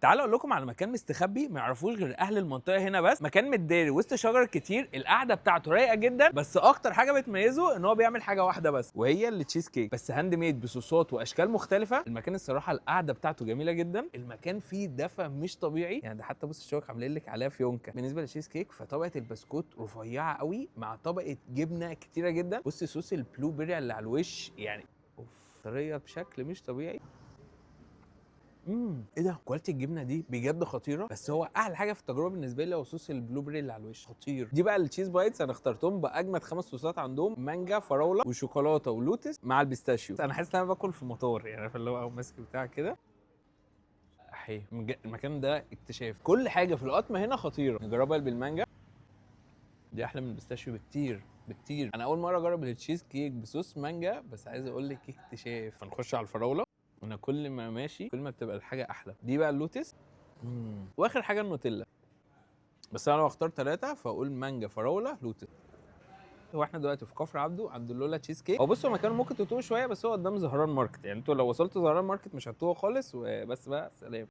تعالوا اقول لكم على مكان مستخبي ما يعرفوش غير اهل المنطقه هنا بس، مكان متداري وسط شجر كتير، القعده بتاعته رايقه جدا، بس اكتر حاجه بتميزه ان هو بيعمل حاجه واحده بس وهي التشيز كيك، بس هاند ميد بصوصات واشكال مختلفه. المكان الصراحه القعده بتاعته جميله جدا، المكان فيه دفى مش طبيعي يعني، ده حتى بص الشوك عاملين لك عليها فيونكه. بالنسبه للتشيز كيك فطبقه البسكوت رفيعه قوي مع طبقه جبنه كتيره جدا، بص صوص البلو بيري اللي على الوش يعني اوف، طريه بشكل مش طبيعي. ايه ده، كواليتي الجبنه دي بجد خطيره، بس هو احلى حاجه في التجربه بالنسبه لي هو صوص البلو بيري اللي على الوش خطير. دي بقى التشيز بايتس انا اخترتهم باجمد 5 صوصات عندهم، مانجا فراوله وشوكولاته ولوتس مع البيستاشيو. انا حاسس ان انا باكل في مطار يعني، عارف اللي هو ماسك بتاع كده. احي المكان ده اكتشاف، كل حاجه في القطمه هنا خطيره. نجربها بالمانجا، دي احلى من البيستاشيو بكتير بكتير. انا اول مره اجرب التشيز كيك بصوص مانجا، بس عايز اقول لك اكتشاف. هنخش على الفراوله، انا كل ما ماشي كل ما بتبقى الحاجه احلى. دي بقى اللوتس. واخر حاجه النوتيلا، بس انا لو اختار 3 فاقول مانجا فراوله لوتس. هو احنا دلوقتي في كفر عبده عند اللولا تشيز كيك. هو بصوا مكانه ممكن تتوه شويه، بس هو قدام زهران ماركت يعني، انتوا لو وصلتوا زهران ماركت مش هتوه خالص. وبس بقى، سلام.